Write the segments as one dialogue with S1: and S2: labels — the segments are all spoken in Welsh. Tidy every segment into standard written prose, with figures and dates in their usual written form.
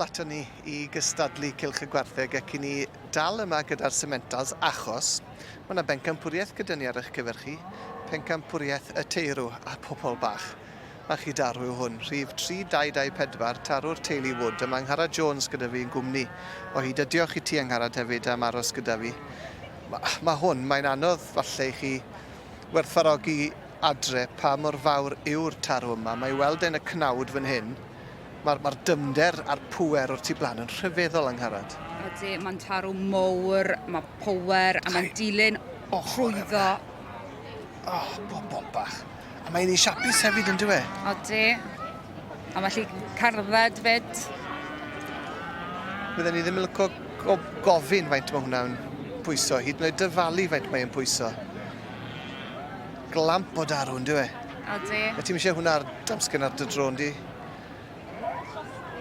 S1: Ato ni I gystadlu cylch y gwartheg ac I ni dal yma gyda'r Simmentals achos mae yna bencampwriaeth gyda ni ar eich cyfer chi, Pencampwriaeth Teirw a pobl bach. A chi darw yw hwn, rhif 3224, tarw'r teulu Wood, a mae Angharad Jones gyda fi yn gwmni. O hyd a diolch I ti Angharad hefyd am aros gyda fi. Mae'n anodd falle I chi werthfawrogi adre pa mor fawr yw'r tarw yma. Mae I weld yn y cnawd fan hyn. Mae'r dymder a'r pŵer o'r tu blaen yn rhyfeddol Angharad.
S2: Ydy, mae'n tarw mowr, mae power a mae'n dilyn trwyddo.
S1: Bobl bach. A mae'n ei siapus hefyd yn dwi?
S2: Ydy. A mae lli cerdded fyd.
S1: Byddwn ni ddim yn lyco gofyn faint mae hwnna'n pwyso, hyd yn oed dyfalu faint mae'n pwyso. Glamp o darw yn dwi?
S2: Ydy.
S1: A ti'n eisiau hwnna'r damsgyn ar dy dron di?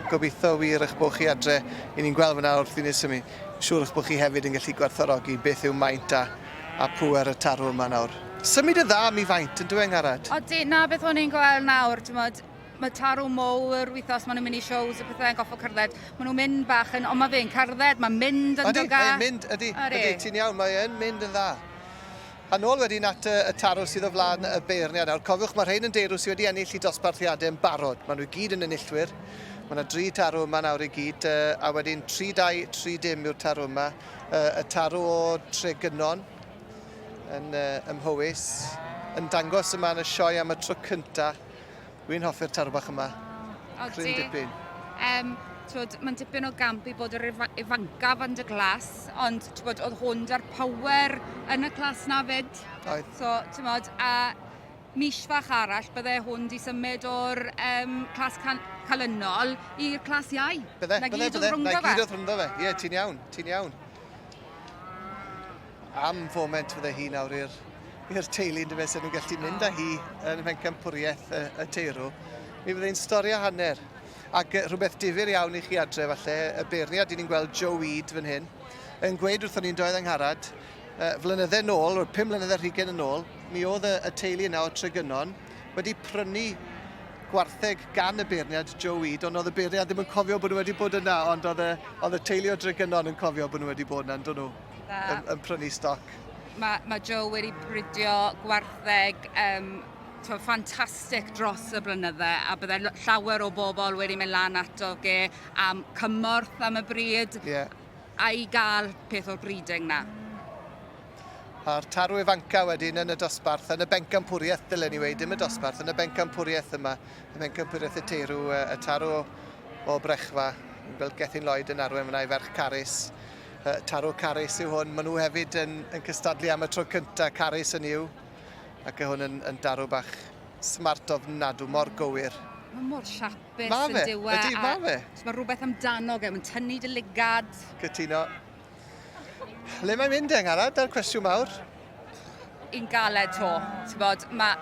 S1: Gobeithio wir eich bod chi adre I ni'n gweld fyna wrth I ni symu. Siŵr eich bod chi hefyd yn gallu gwerthfawrogi beth yw maint a pŵer y tarw yma nawr. Symud y dda am I faint yn dwi Angharad?
S2: Ydy, na beth o'n i'n gweld nawr, mae tarw mowr, wythnos maen nhw'n mynd I shows a pethau'n goffo cerdded. Maen nhw'n mynd bach yn, ond mae fe'n cerdded, mae'n mynd yn doga.
S1: Ydy, ti'n iawn, mae'n mynd yn dda. A nôl wedyn at y tarw sydd o flaen y beirniad nawr. Cofiwch, mae rhain yn deirw sydd wedi ennill I dosbarthiadau yn barod. Maen nhw gyd yn enillwyr. Mae yna 3 tarw yma nawr I gyd, a wedyn 3-2, 3-0 yw'r tarw yma. Y tarw o Tregynon yn ymhywys, yn dangos yma yn y sioe am y tro cynta. Dwi'n hoffi'r tarw bach yma. Cryn dipyn.
S2: Mae'n dipyn o gamp I bod yr ifancaf yn y glas, ond oedd hwn da'r power yn y glas na fyd.
S1: Oedd.
S2: So, a mis fach arall, bydde hwn di symud o'r clas calynol i'r clas iau.
S1: Bydde.
S2: Na gyd oedd rhwngddo fe.
S1: Ie, ti'n iawn. Am foment fydde hi nawr i'r teulu yn dyfes sy'n nhw'n gallu mynd â hi yn Pencampwriaeth Teirw. Mi fydde'n stori a hanner. Ac rhywbeth difyr iawn I chi adre falle, y beirniad ni'n gweld Sioe fan hyn, yn gweud wrthon ni'n doedd Angharad, flynyddau nôl, o'r 5 mlynedd rhugen yn ôl, mi oedd y teulu yna o Tregynon wedi prynu gwartheg gan y beirniad Sioe, ond oedd y beirniad ddim yn cofio bod nhw wedi bod yna, ond oedd y teulu o Tregynon yn cofio bod nhw wedi bod yna, yn yn prynu stoc.
S2: Mae Sioe wedi prydio gwartheg ffantastig dros y blynydde a bydde llawer o bobl wedi mynd lan ato ge am cymorth am y bryd a I gael peth o'r breeding na.
S1: A'r tarw ifanca wedyn yn y dosbarth, yn y bencampwriaeth dylen ni weid, dim y dosbarth, yn y bencampwriaeth yma, y Pencampwriaeth Teirw, y tarw o brechfa, yn gweld Gethin Lloyd yn arwen fyna I ferch Carys. Tarw Carys yw hwn, maen nhw hefyd yn cystadlu am y tro cynta, Carys yn yw. Ac hwn yn darw bach smart ofnadw, mor gywir.
S2: Mae mor siapus yn diwe.
S1: Ma fe.
S2: Mae rhywbeth amdano ge, mae'n tynnu dy ligad.
S1: Cytuno. Le mae'n mynd Angharad, ar cwestiwn mawr?
S2: Un galed to. Mae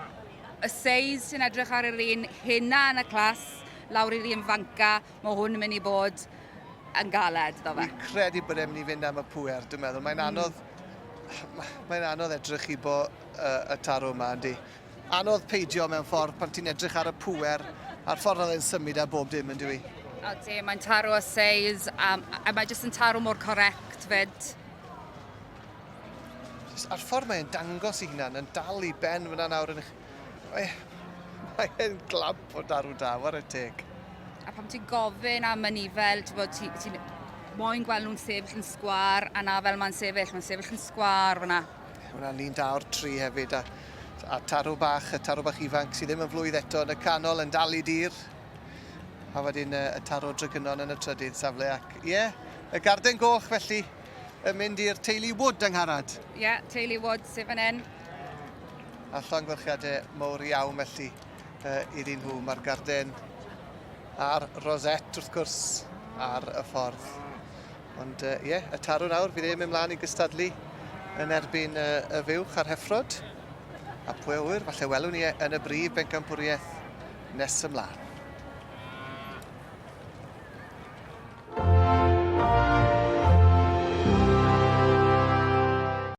S2: y seis sy'n edrych ar yr un hynna yn y clas, lawr i'r un fanca, mae hwn yn mynd I bod yn galed, do fe.
S1: Fi'n credu bod e'n mynd I fynd am y pŵer, dwi'n meddwl. Mae'n anodd edrych I bod y tarw yma, yndi. Anodd peidio mewn ffordd pan ti'n edrych ar y pŵer a'r ffordd oedd e'n symud a bob dim yn dwi.
S2: Ydy, mae'n tarw o seis a mae jyst yn tarw mor correct fyd.
S1: A'r ffordd mae'n dangos I hunan, yn dal I ben fyna nawr yn eich... Mae'n glamp o darw da, war y teg.
S2: A pam ti'n gofyn am y nifel, ti'n moyn gweld nhw'n sefyll yn sgwar, a na fel mae'n sefyll yn sgwar fyna.
S1: Hwna'n un da o'r 3 hefyd, a tarw bach ifanc sydd ddim yn flwydd eto yn y canol yn dal I dir. A wedyn y tarw Tregynon yn y trydydd safle, ac y garden goch felly yn mynd i'r teulu Wood Angharad.
S2: Teulu Wood sef yn hyn.
S1: A llonggwrchiadau mowr iawn felly iddyn nhw. Mae'r garden a'r roset wrth gwrs ar y ffordd. Ond y tarw nawr fydd e'n mynd mlaen I gystadlu yn erbyn y fywch a'r heffrod. A pwy a wyr, falle welwn ni yn y brif bencampwriaeth nes ymlaen.